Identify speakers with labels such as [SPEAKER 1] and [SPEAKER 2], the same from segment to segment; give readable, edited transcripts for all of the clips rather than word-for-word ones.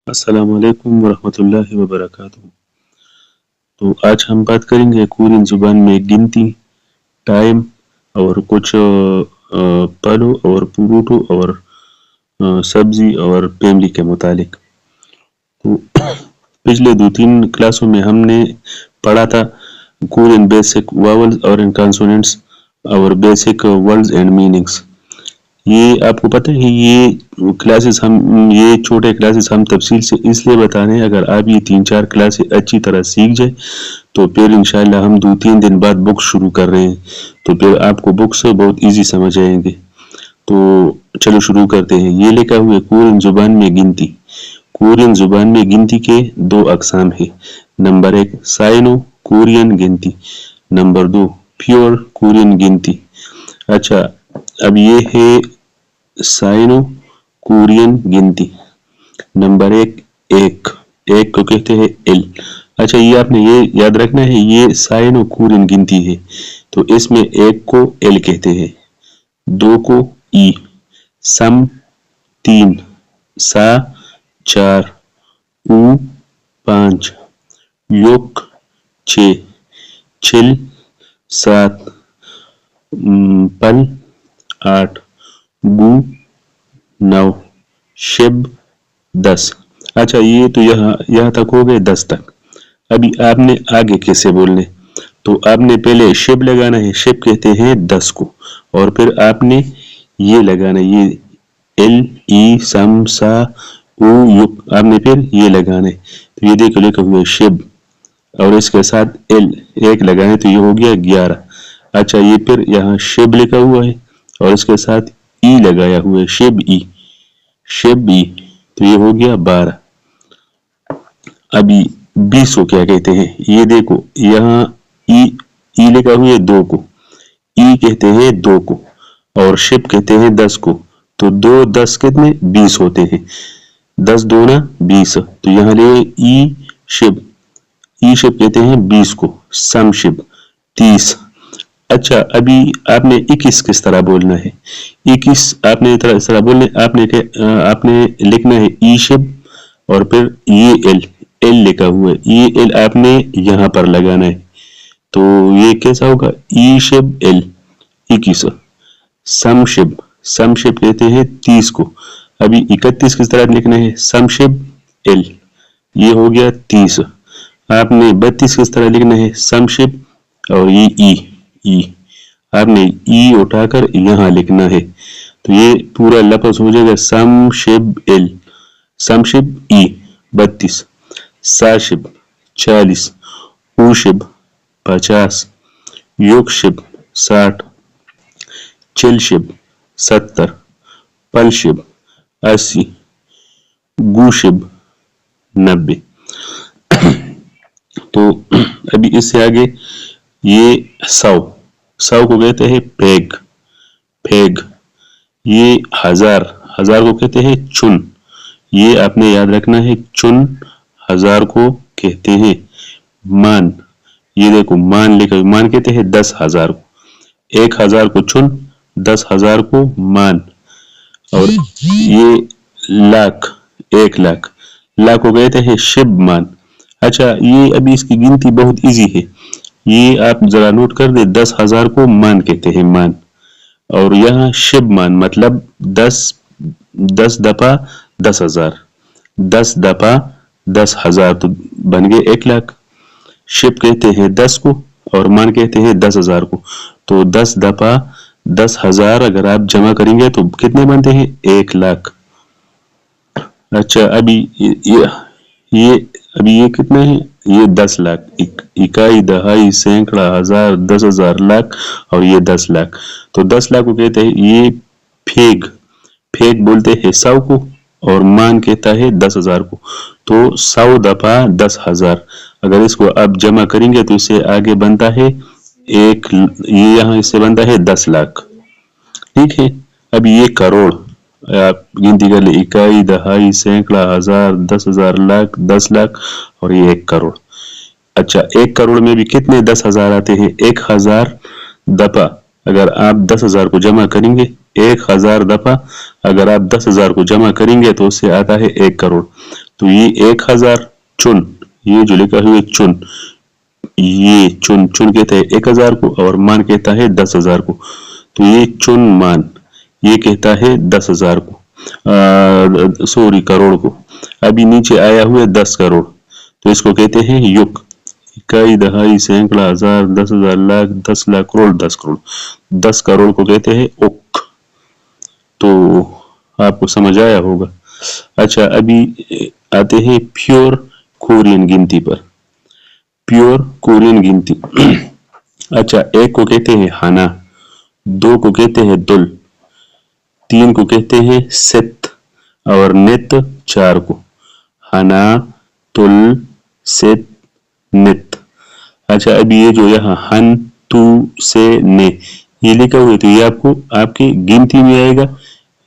[SPEAKER 1] अस्सलाम वालेकुम वरहमतुल्लाहि वबरकातुहू। तो आज हम बात करेंगे कोरियन ज़ुबान में गिनती, टाइम और कुछ फलों और फ्रूटों और सब्जी और फैमिली के मुतालिक। तो पिछले 2-3 क्लासों में हमने पढ़ा था कोरियन बेसिक वावल्स और कंसोनेंट्स और बेसिक वर्ड्स एंड मीनिंग्स। ये आपको पता है ये छोटे क्लासेस हम तफसील से इसलिए बता रहे हैं, अगर आप ये 3-4 क्लासेस अच्छी तरह सीख जाए तो फिर इंशाल्लाह हम 2-3 दिन बाद बुक शुरू कर रहे हैं, तो फिर आपको बुक से बहुत इजी समझ आएंगे। तो चलो शुरू करते हैं। ये लिखा हुआ है कोरियन ज़ुबान में गिनती। कोरियन ज़ुबान में गिनती के 2 अक़साम है। नंबर 1 साइनो कोरियन गिनती, नंबर 2 प्योर कोरियन गिनती। अच्छा, अब ये है साइनो कोरियन गिनती। नंबर 1 को कहते हैं एल। अच्छा, ये आपने ये याद रखना है, ये साइनो कोरियन गिनती है, तो इसमें 1 को एल कहते हैं, 2 को ई, सम 3, सा 4, ऊ 5, योक 6, छिल 7, पल 8, गु 9, शिब 10। अच्छा, ये तो यहाँ तक हो गए 10 तक। अभी आपने आगे कैसे बोलने, तो आपने पहले शिब लगाना है, शिब कहते हैं 10 को, और फिर आपने ये लगाना है, ये एल ई सम सा ऊ युक, आपने फिर ये लगाना है। तो ये देखो लिखा हुआ है शिब, और इसके साथ एल 1 लगाए तो ये हो गया 11। अच्छा, ये फिर यहाँ शिब लिखा हुआ है और इसके साथ ई लगाया हुआ है, शिब ई, तो ये हो गया 12। अभी 20 को क्या कहते हैं, ये देखो यहाँ ई लिखा हुआ है 2 को, ई कहते हैं 2 को और शिब कहते हैं 10 को, तो 2 10 कितने 20 होते हैं, 10 दूना 20, तो यहाँ ले ई शिब कहते हैं 20 को, सम शिब 30। अच्छा, अभी आपने 21 किस तरह बोलना है, 21 आपने इस तरह बोलना है, आपने लिखना है ई शिब और फिर ये एल लिखा हुआ है, ये एल आपने यहाँ पर लगाना है, तो ये कैसा होगा ई शिब एल 21। सम शिब कहते हैं 30 को। अभी 31 किस तरह लिखना है, सम शिब एल, ये हो गया 30। आपने 32 किस तरह लिखना है, सम शिब और ये ई आपने ई उठाकर यहाँ लिखना है, तो ये पूरा लफ्ज हो जाएगा सम शिब एल, सम शिब ई 32, सा शिब 40, ऊ शिब 50, योक शिब 60, चिल शिब 70, पल शिब 80, गु शिब 90। तो अभी इससे आगे ये 100 को कहते हैं पेग, ये 1000 को कहते हैं चुन, ये आपने याद रखना है, चुन 1000 को कहते हैं। मान, ये देखो मान लिखा, मान कहते हैं 10,000 को, 1000 को चुन, 10,000 को मान, और ये लाख 1 लाख को कहते हैं शिब मान। अच्छा, ये अभी इसकी गिनती बहुत इजी है, ये आप जरा नोट कर दे, 10,000 को मान कहते हैं मान, और यहाँ शिब मान मतलब 10 दफा 10,000, 10 दफा 10,000 तो बन गए 1 लाख। शिब कहते हैं 10 को और मान कहते हैं 10,000 को, तो 10 दफा 10,000 अगर आप जमा करेंगे तो कितने बनते हैं, 1 लाख। अच्छा, अभी ये कितने हैं, ये 10 लाख, इकाई दहाई सैकड़ा हजार 10,000 लाख और ये 10 लाख, तो 10 लाख को कहते हैं ये फेग बोलते हैं 100 को और मान कहता है 10,000 को, तो 100 दफा 10,000 अगर इसको आप जमा करेंगे तो इससे आगे बनता है ये यहाँ इससे बनता है 10 लाख। ठीक है, अब ये करोड़, आप गिनती कर ले, इकाई दहाई सैकड़ा हजार 10,000 लाख 10 लाख और ये 1 करोड़। अच्छा, 1 करोड़ में भी कितने 10,000 आते हैं, 1,000 दफा अगर आप 10,000 को जमा करेंगे, 1,000 दफा अगर आप 10,000 को जमा करेंगे तो उससे आता है 1 करोड़। तो ये 1000 चुन, ये जो लिखा हुआ है चुन, ये चुन चुन कहता है 1000 को और मान कहता है 10,000 को। तो ये चुन मान ये कहता है 10,000 को, सॉरी करोड़ को। अभी नीचे आया हुआ है 10 करोड़, तो इसको कहते हैं युग। इकाई, दहाई, सैकड़ा, हजार, 10,000, लाख, 10 लाख, करोड़, 10 करोड़। 10 करोड़ को कहते हैं उक। तो आपको समझ आया होगा। अच्छा, अभी आते हैं प्योर कोरियन गिनती पर। प्योर कोरियन गिनती अच्छा, एक को कहते हैं हाना, 2 को कहते हैं दुल, 3 को कहते हैं सेत और नित 4 को। हाना, तुल, सेत, नित। अच्छा, अभी ये जो यहाँ हन, तू, से, ने ये लिखा हुआ है, तो ये आपको आपकी गिनती में आएगा,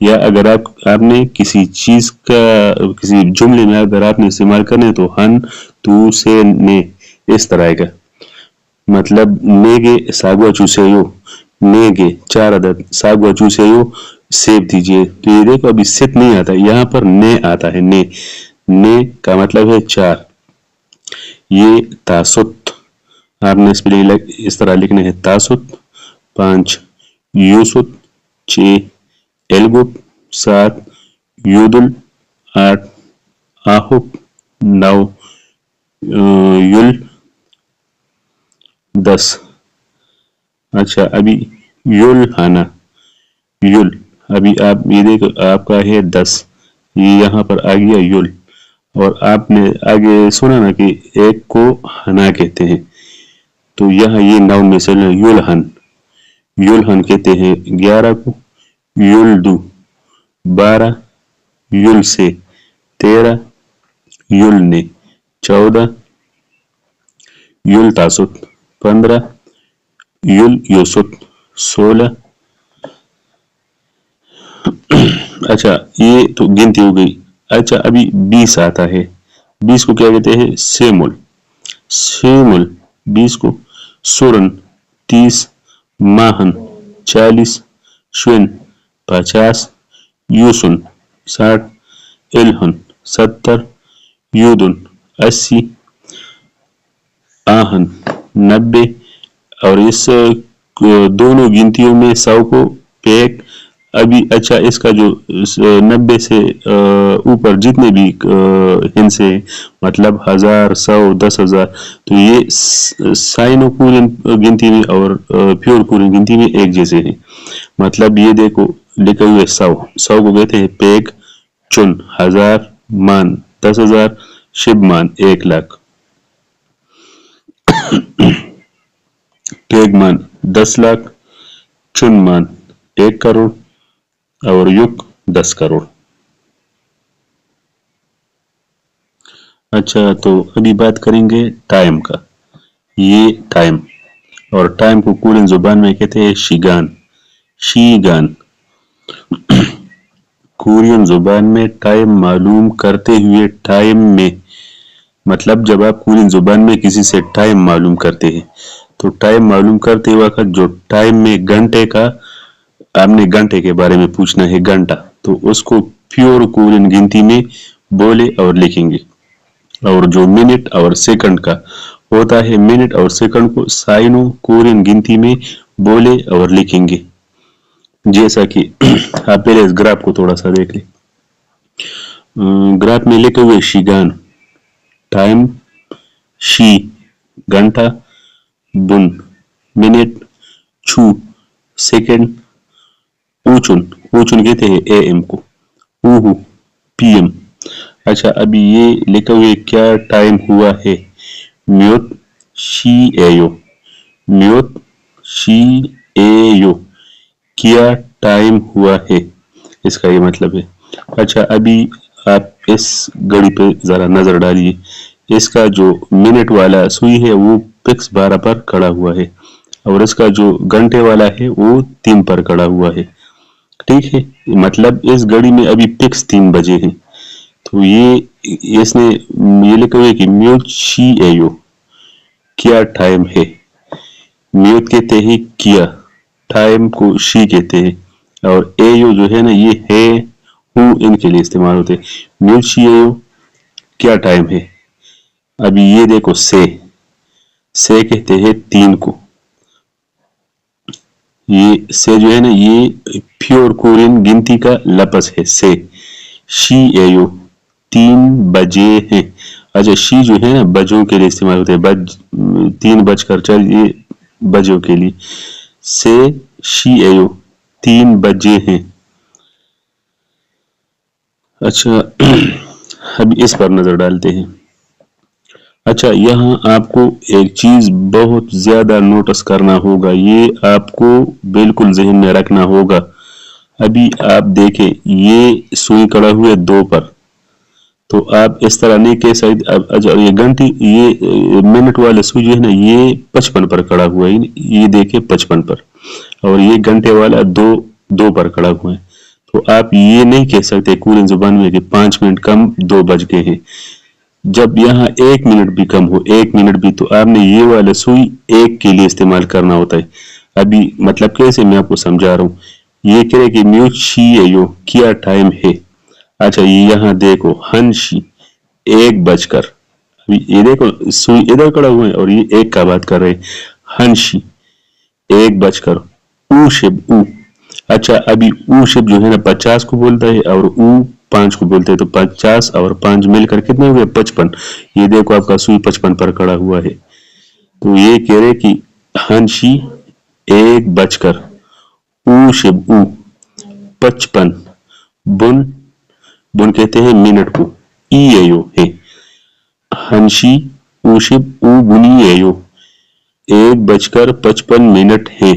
[SPEAKER 1] या अगर आपने किसी चीज का किसी जुमले में अगर आपने इस्तेमाल करना है तो हन, तू, से, ने इस तरह का। मतलब नेगे सागवा चूसेयो, नेगे 4 अदद सागवा चूसेयो सेब दीजिए। तो ये देखो अभी सित नहीं आता, यहाँ पर ने आता है। ने का मतलब है 4। ये तासुत, आपने इस तरह लिखना है तासुत। 5 यूसुत, 6 एलगुत, 7 यूदुल, 8 आहुब, 9 युल, 10। अच्छा, अभी युल हाना, युल अभी आप ये देखो आपका है 10, ये यहाँ पर आ गया युल। और आपने आगे सुना ना कि एक को हना कहते हैं, तो यहाँ ये नाउन में से युलहन, युलहन कहते हैं 11 को। युलदू 12, युल से 13, युलने 14, युल तासुत 15, युल योसुत 16। अच्छा, ये तो गिनती हो गई। अच्छा, अभी 20 आता है। 20 को क्या कहते हैं? सेमुल, सेमुल 20 को। सुरन 30, माहन 40, श्विन 50, यूसुन 60, इलहन 70, यूदुन 80, आहन 90। और इस दोनों गिनतियों में 100 को पेक। अभी अच्छा, इसका जो 90 से ऊपर जितने भी हिंसे मतलब 1000, 100, 10,000, तो ये साइनो कोरियन गिनती में और प्योर कोरियन गिनती में एक जैसे हैं। मतलब ये देखो लिखे हुए 100 को कहते हैं पेग, चुन 1000, मान 10,000, शिव मान 1 लाख, पेग मान 10 लाख, चुन मान 1 करोड़ और युग 10 करोड़। अच्छा, तो अभी बात करेंगे टाइम का। ये टाइम, और टाइम को कोरियन जुबान में कहते हैं शिगान, शीगान। कोरियन जुबान में टाइम मालूम करते हुए, टाइम में मतलब जब आप कोरियन जुबान में किसी से टाइम मालूम करते हैं, तो टाइम मालूम करते वक्त जो टाइम में घंटे का आपने घंटे के बारे में पूछना है, घंटा, तो उसको प्योर कोरियन गिनती में बोले और लिखेंगे। और जो मिनट और सेकंड का होता है, मिनट और सेकंड को साइनो कोरियन गिनती में बोले और लिखेंगे। जैसा कि आप पहले इस ग्राफ को थोड़ा सा देख लें। ग्राफ में लिखे हुए शिगान टाइम, शी घंटा, बुन मिनट, छू सेकंड, ऊचुन, ऊचुन कहते हैं एएम को, ऊहू पीएम। अच्छा, अभी ये लिखे हुए क्या टाइम हुआ है? म्योत शी एयो, म्योत शी एयो, क्या टाइम हुआ है, इसका ये मतलब है। अच्छा, अभी आप इस घड़ी पे जरा नजर डालिए। इसका जो मिनट वाला सुई है वो फिक्स 12 पर खड़ा हुआ है, और इसका जो घंटे वाला है वो 3 पर खड़ा हुआ है। ठीक है, मतलब इस घड़ी में अभी फिक्स 3 बजे हैं। तो ये इसने ये लिखा हुआ है कि म्यूट शी एयो, क्या टाइम है। म्यूट कहते हैं किया, टाइम को शी कहते हैं, और एयो जो है ना, ये है हूँ इनके लिए इस्तेमाल होते हैं। म्यूट शी एयो क्या टाइम है। अभी ये देखो से कहते हैं 3 को। ये से जो है ना ये प्योर कोरियन गिनती का लफ्ज है से। शी एयो 3 बजे हैं। अच्छा शी जो है ना बजों के लिए इस्तेमाल होते हैं, 3:4 ये बजों के लिए। से शी एयो 3 बजे हैं। अच्छा अब इस पर नजर डालते हैं। अच्छा यहाँ आपको एक चीज बहुत ज्यादा नोटिस करना होगा, ये आपको बिल्कुल जहन में रखना होगा। अभी आप देखें ये सुई कड़ा हुआ है 2 पर, तो आप इस तरह नहीं कह सकते। अब अच्छा ये घंटी ये मिनट वाला सुई जो है ना ये 55 पर खड़ा हुआ है, ये देखिए 55 पर, और ये घंटे वाला 2 पर खड़ा हुआ है। तो आप ये नहीं कह सकते कोरियन जुबान में कि 5 मिनट कम 2 बज गए हैं। जब यहाँ 1 मिनट भी कम हो 1 मिनट भी, तो आपने ये वाला सुई 1 के लिए इस्तेमाल करना होता है। अभी मतलब कैसे मैं आपको समझा रहा हूँ। ये कह रहे कि म्यूच शी यो क्या टाइम है। अच्छा ये यहाँ देखो हंशी 1 बजकर, अभी ये देखो सुई इधर खड़ा हुआ है और ये 1 का बात कर रहे हैं। हंशी 1 बजकर, ऊ शिब ऊ। अच्छा अभी ऊ शिब जो है ना 50 को बोलता है और ऊ 5 को बोलते हैं, तो 50 और 5 मिलकर कितने हुए 55। ये देखो आपका सुई 55 पर खड़ा हुआ है। तो ये कह रहे कि हंशी 1 बजकर, ऊ शिब ऊ 55, बुन बुन कहते हैं मिनट को, ई एयो है। हंशी ऊशिब ऊ बुनी एयो 1 बजकर 55 मिनट है।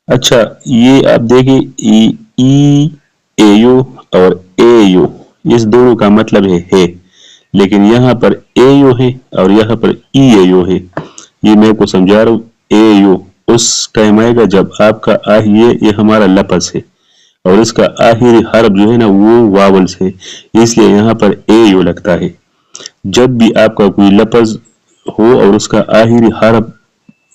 [SPEAKER 1] अच्छा ये आप देखिए ई एयो और एयो इस दोनों का मतलब है, लेकिन यहाँ पर एयो है और यहाँ पर ई एयो है। ये मैं आपको समझा रहा हूँ। एयो उस टाइम आएगा जब आपका ये हमारा लफ्ज है और इसका आखिरी हर्फ जो है ना वो वावल्स है, इसलिए यहाँ पर एयो लगता है। जब भी आपका कोई लफ्ज हो और उसका आखिरी हर्फ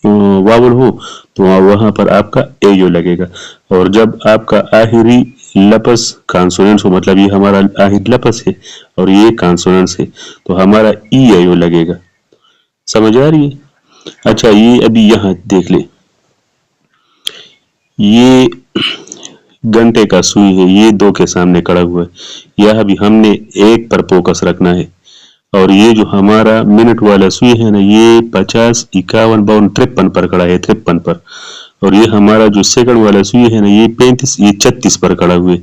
[SPEAKER 1] वावल हो तो वहां पर आपका एयो लगेगा, और जब आपका आखिरी लफ्ज कॉन्सोनेंट्स हो, मतलब ये हमारा आखिरी लफ्ज है और ये कॉन्सोनेंट्स है, तो हमारा ई एयो लगेगा। समझ आ रही है। अच्छा ये अभी यहाँ देख ले, ये घंटे का सुई है, ये 2 के सामने खड़ा हुआ है। यह भी हमने 1 पर फोकस रखना है, और ये जो हमारा मिनट वाला सुई है ना ये 50, 51, 52, 53 पर खड़ा है, 53 पर। और ये हमारा जो सेकंड वाला सुई है ना ये 35, ये 36 पर खड़ा हुआ है।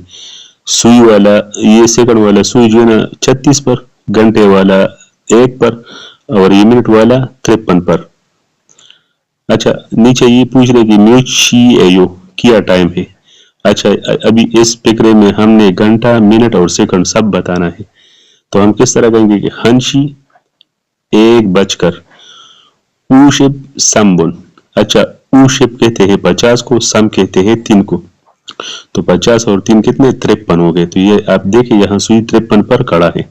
[SPEAKER 1] सुई वाला ये सेकंड वाला सुई जो है ना 36 पर, घंटे वाला 1 पर, और ये मिनट वाला 53 पर। अच्छा नीचे ये पूछ रहे कि म्यूच शी एयो क्या टाइम है। अच्छा अभी इस फिक्रे में हमने घंटा, मिनट और सेकंड सब बताना है, तो हम किस तरह कहेंगे कि हंशी 1 बजकर, ऊशिप समबुन। अच्छा ऊशिप कहते हैं 50 को, सम कहते हैं 3 को, तो 50 और 3 कितने 53 हो गए। तो ये आप देखिए यहाँ सुई 53 पर खड़ा है,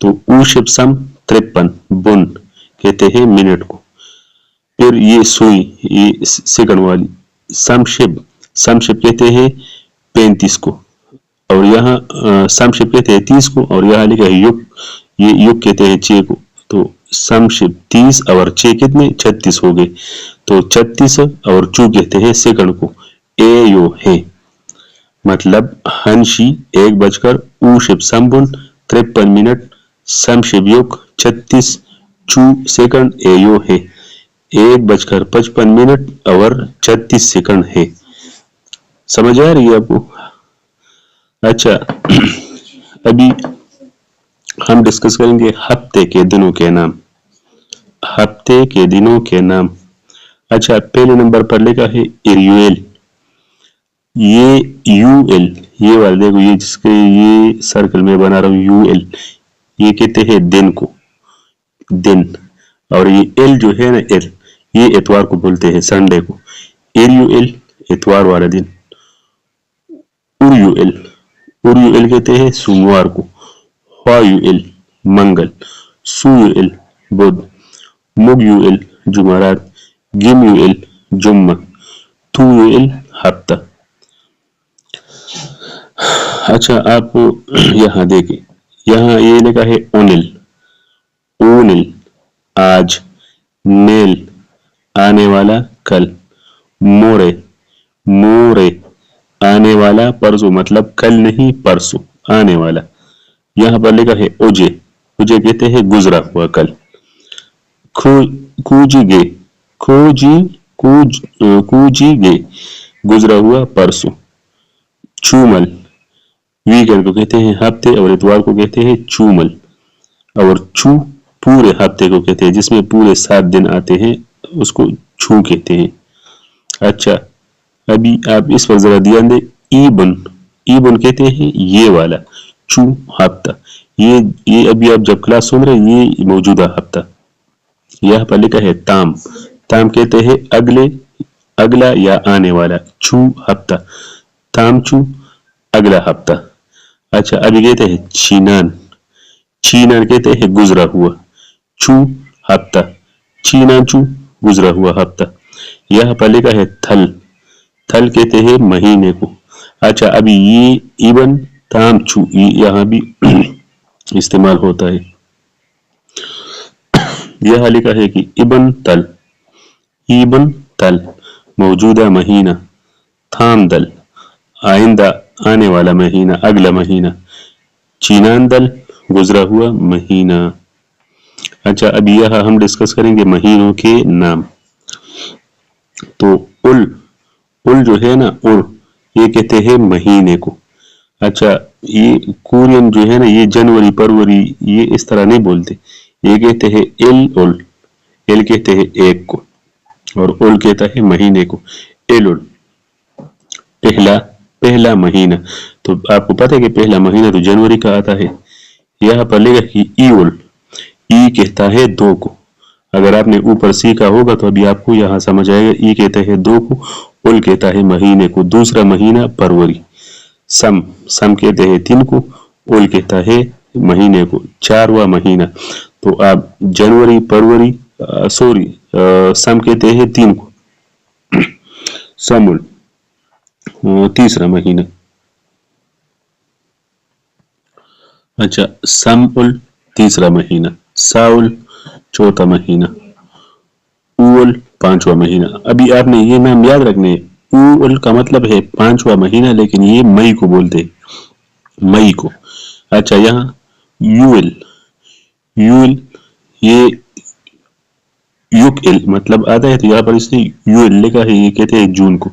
[SPEAKER 1] तो ऊशिप सम 53, बुन कहते हैं मिनट को। फिर ये सुई ये सेकंड वाली समशिप कहते हैं 35 को, और यहाँ समशिप कहते हैं 30 को, और यहाँ लिखा है युग, ये युग कहते हैं 6 को। तो समशिप 30 और 6 कितने 36 हो गए, तो 36 और 2 कहते हैं सेकंड को। ए यो है मतलब हंशी 1 बजकर, ऊशिप संबुन 53 मिनट, समशिप युग 36, चू सेकंड, ए यो है 1 बजकर 55 मिनट और 36 सेकंड है। समझ आ रही है आपको। अच्छा अभी हम डिस्कस करेंगे हफ्ते के दिनों के नाम। हफ्ते के दिनों के नाम। अच्छा पहले नंबर पर लिखा है इरियुएल। ये यूएल, ये वाला देखो, ये जिसके ये सर्कल में बना रहा हूं यूएल, ये कहते हैं दिन को, दिन। और ये एल जो है ना एल, ये इतवार को बोलते हैं, संडे को। इरियुएल इतवार वाला दिन। उरियुएल, उरियुएल कहते हैं सोमवार को। ह्वायुएल मंगल। सुयुएल बुध। मुगयुएल जुमेरात। गिमयुएल जुम्मा। तुयुएल हफ्ता। अच्छा आप यहाँ देखें, यहाँ ये लिखा है ओनिल, ओनिल आज, नेल आने वाला कल, मोरे, मोरे आने वाला परसों, मतलब कल नहीं परसों आने वाला। यहाँ पर लिखा है ओजे, ओजे कहते हैं गुजरा हुआ कल। कूजिगे, कूजिगे गुजरा हुआ परसों। चूमल, वीकेंड को कहते हैं हफ्ते और इतवार को कहते हैं चूमल। और छू पूरे हफ्ते को कहते हैं, जिसमें पूरे 7 दिन आते हैं उसको छू कहते हैं। अच्छा, अभी आप इस पर जरा ध्यान दें, ईबन, ईबन कहते हैं ये वाला, छू हफ्ता, ये अभी आप जब क्लास सुन रहे हैं ये मौजूदा हफ्ता। यह पर लिखा है ताम, ताम कहते हैं अगले, अगला या आने वाला, छू हफ्ता, ताम छू अगला हफ्ता। अच्छा, अभी कहते हैं चीनान, चीनान कहते हैं गुजरा हुआ, छू हफ्ता, चीनान छू गुजरा हुआ हफ्ता। यह पर लिखा है थल, थल कहते हैं महीने को। अच्छा, अभी ये इबन ताम छू यहाँ भी इस्तेमाल होता है। यह लिखा है कि इबन तल, इबन तल मौजूदा महीना, थाम दल आइंदा आने वाला महीना, अगला महीना, चीनान दल गुजरा हुआ महीना। अच्छा, अभी यह हम डिस्कस करेंगे महीनों के नाम। तो उल, उल जो है ना, उल ये कहते हैं महीने को। अच्छा, ये कोरियन जो है ना, ये जनवरी फरवरी ये इस तरह नहीं बोलते, ये कहते हैं एल उल, एल कहते हैं एक को और उल कहता है महीने को, एल उल पहला, पहला महीना। तो आपको पता है कि पहला महीना तो जनवरी का आता है। यहाँ पर लिखा कि ई उल, ई कहता है दो को। अगर आपने ऊपर सीखा होगा तो अभी आपको यहाँ समझ आएगा, ई कहता है दो को, उल कहता है महीने को। दूसरा महीना फरवरी। सम, सम कहते हैं 3 को, उल कहता है महीने को। 4वां महीना, तो आप जनवरी फरवरी सम कहते हैं 3 को, समुल 3रा महीना। अच्छा, समुल 3रा महीना, साउल 4था महीना, उल 5वां महीना। अभी आपने ये नाम याद रखने, उल का मतलब है 5वां महीना, लेकिन ये मई को बोलते हैं, मई को। अच्छा, यहाँ यूल, यूल ये युक मतलब आता है, तो यहाँ पर इसने यूल लिखा है, ये कहते हैं जून को।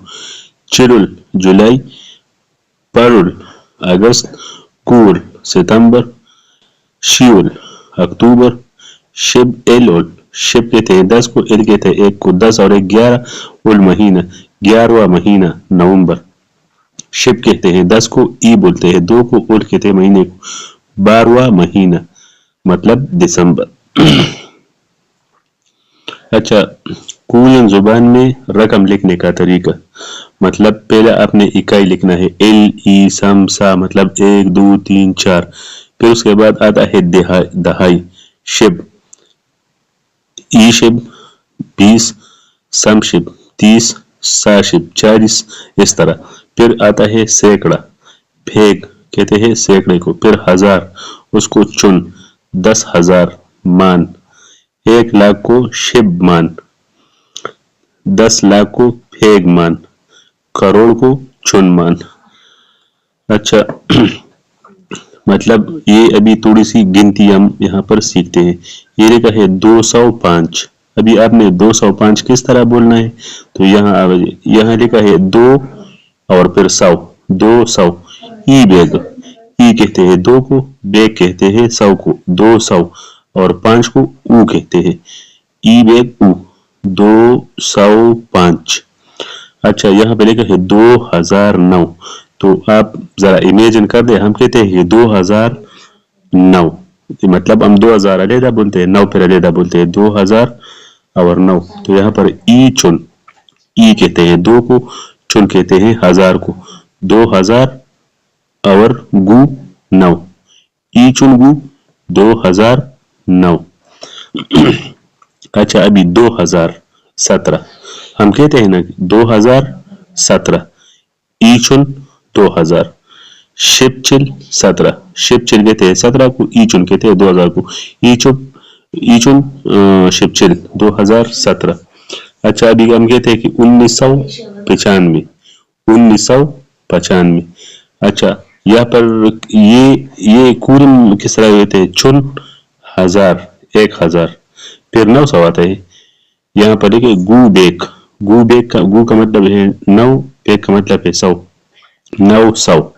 [SPEAKER 1] चिरुल जुलाई, परुल अगस्त, कुल सितंबर, शिउल अक्टूबर, शिब एल उल, शिब कहते हैं 10 को, एल कहते हैं 1 को, 10 और 1 11, उल महीना 11वां महीना नवंबर। शिब कहते हैं 10 को, ई बोलते हैं 2 को, उल कहते हैं महीने को, 12वां महीना मतलब दिसंबर। अच्छा, कोरियन जुबान में रकम लिखने का तरीका, मतलब पहले आपने इकाई लिखना है, एल ई सम सा मतलब 1 2 3 4। फिर उसके बाद आता है दहाई, शिब, ई शिब 20, सम शिब 30, सा शिब 40, इस तरह। फिर आता है सैकड़ा, फेग कहते हैं सैकड़े को। फिर हजार, उसको चुन, 10,000 मान, 1 लाख को शिब मान, 10 लाख को फेग मान, करोड़ को चुन मान। अच्छा, मतलब ये अभी थोड़ी सी गिनती हम यहाँ पर सीखते हैं। ये लिखा है 205। अभी आपने 205 किस तरह बोलना है, तो यहाँ लिखा है 2 और फिर 100, 200। ई बेग, ई कहते हैं 2 को, बेग कहते हैं 100 को, 200 और 5 को ऊ कहते हैं, ई बेग ऊ, 205। अच्छा, यहाँ पे लिखा है 2009। तो आप जरा इमेजिन कर दे, हम कहते हैं 2009, मतलब हम 2000 अलहदा बोलते हैं, 9 फिर अलहदा बोलते हैं, 2000 और 9। तो यहाँ पर ई चुन, ई कहते हैं 2 को, चुन कहते हैं 1000 को, 2000 और गु 9, ई चुन गु 2009। अच्छा, अभी 2017 हम कहते हैं ना 2017, ई चुन 2000, शिपचिल 17, शिपचिल कहते हैं 17 को, ईचुन कहते हैं 2000 को, ईचुन शिपचिल 2017। अच्छा अभी हम कहते हैं कि 1995। अच्छा यहाँ पर ये कूरन किस तरह होते हैं, चुन 1000, 1000, फिर 900 आता है। यहाँ पर देखिए गु बेक का गु का मतलब है 9, बेक का मतलब है 100, 900,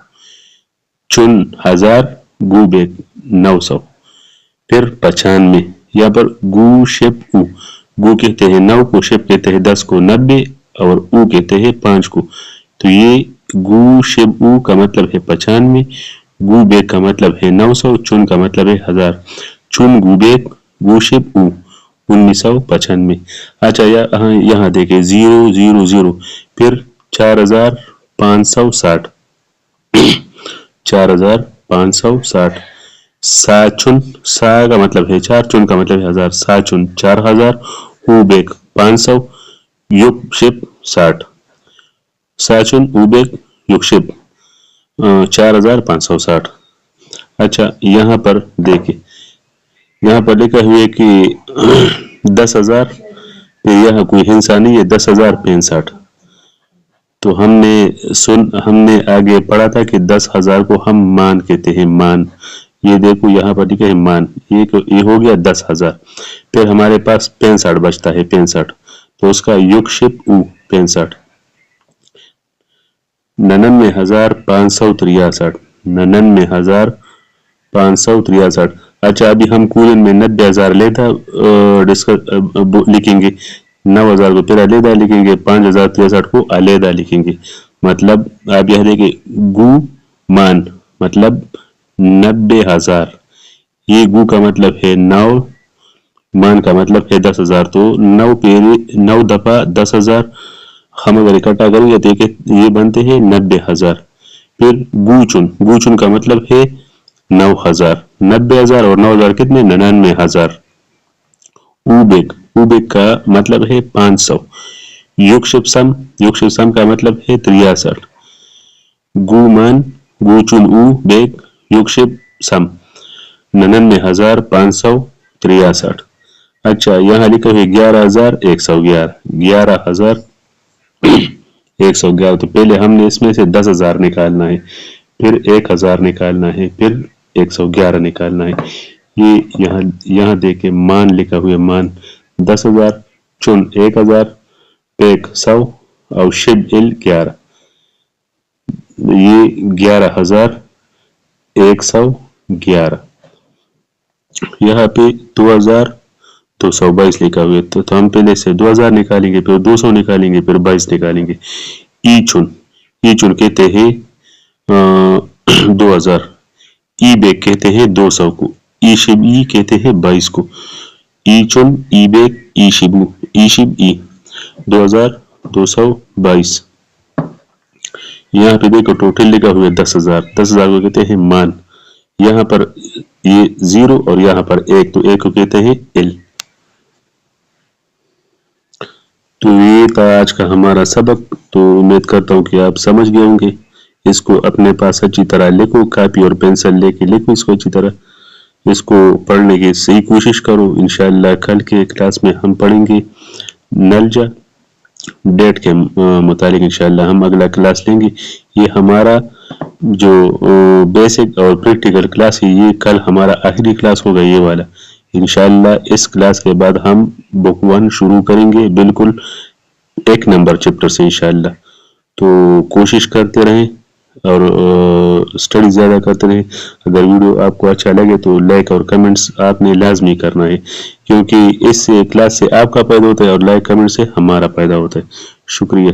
[SPEAKER 1] चुन 1000, गु बेक 900, फिर 95। यहाँ पर गु शिप उ, गु कहते हैं 9 को, शिप कहते हैं 10 को, 90 और उ कहते हैं 5 को। तो ये गु शिप उ का मतलब है 95, गु बेक का मतलब है 900, चुन का मतलब है 1000, चुन गु बेक गु शिप उ 1995। अच्छा यहाँ देखे 000, फिर 4560, 4560, साचुन, सा का मतलब है 4, चुन का मतलब है 1000, साचुन 4000, उबेक 500, युगशिप 60, साचुन उबेक युगशिप 4560। अच्छा यहाँ पर देखिए, यहाँ पर लिखा हुआ है कि 10,000, फिर यहाँ कोई हिंसा नहीं है, 10,065। तो हमने आगे पढ़ा था कि 10,000 को हम मान कहते हैं, मान। ये देखो यहाँ पर लिखा है मान, ये हो गया 10,000। फिर हमारे पास 65 बचता है, 65, तो उसका युगशिप उ 65, 99,563, 99,563। अच्छा अभी हम कूलन में 90,000 लेता लिखेंगे, 9,000 को फिर अलहदा लिखेंगे, 5,063 को अलहदा लिखेंगे। मतलब आप यह देखिए गु मान मतलब 90,000, ये गु का मतलब है 9, मान का मतलब है 10,000, तो 9 दफा 10,000 हम अगर इकट्ठा करेंगे तो ये बनते हैं 90,000। फिर गुचुन का मतलब है 9,000, 90,000 और 9,000 कितने, 99,000। उबेक का मतलब है 500। युगशिप सम का मतलब है 63। गुमान गुचुन उ बेक युगशिप सम 99,563। अच्छा यहाँ लिखा है 11,111, 11,111। तो पहले हमने इसमें से 10,000 निकालना है, फिर 1,000 निकालना है, फिर 111 निकालना है। ये यहाँ देखे मान लिखा हुआ, मान 10,000, चुन 1,000, पेक 100 और शिब इल 11, ये 11,111। यहाँ पे 2,222 लिखा हुआ है, तो हम पहले से 2,000 निकालेंगे, फिर 200 निकालेंगे, फिर 22 निकालेंगे। ईचुन कहते हैं 2,000, ई बेक कहते हैं 200 को, ई शिब ई कहते हैं 22 को। ईचुन ई बेक ई शिब ई 2,222। यहाँ पे देखो टोटल लिखा हुआ है 10,000, 10,000 को कहते हैं मान। यहाँ पर ये 0 और यहाँ पर 1, तो 1 को कहते हैं इल। तो ये था आज का हमारा सबक। तो उम्मीद करता हूँ कि आप समझ गए होंगे। इसको अपने पास अच्छी तरह लिखो, कापी और पेंसिल लेके लिखो इसको अच्छी तरह, इसको पढ़ने की सही कोशिश करो। इंशाल्लाह कल के क्लास में हम पढ़ेंगे नलजा डेट के मुतालिक। इंशाल्लाह हम अगला क्लास लेंगे। ये हमारा जो बेसिक और प्रैक्टिकल क्लास है, ये कल हमारा आखिरी क्लास होगा ये वाला। इंशाल्लाह इस क्लास के बाद हम बुक 1 शुरू करेंगे, बिल्कुल 1 नंबर चैप्टर से इंशाल्लाह। तो कोशिश करते रहें और स्टडी ज़्यादा करते रहें। अगर वीडियो आपको अच्छा लगे तो लाइक और कमेंट्स आपने लाजमी करना है, क्योंकि इस क्लास से आपका फायदा होता है और लाइक कमेंट से हमारा फायदा होता है। शुक्रिया।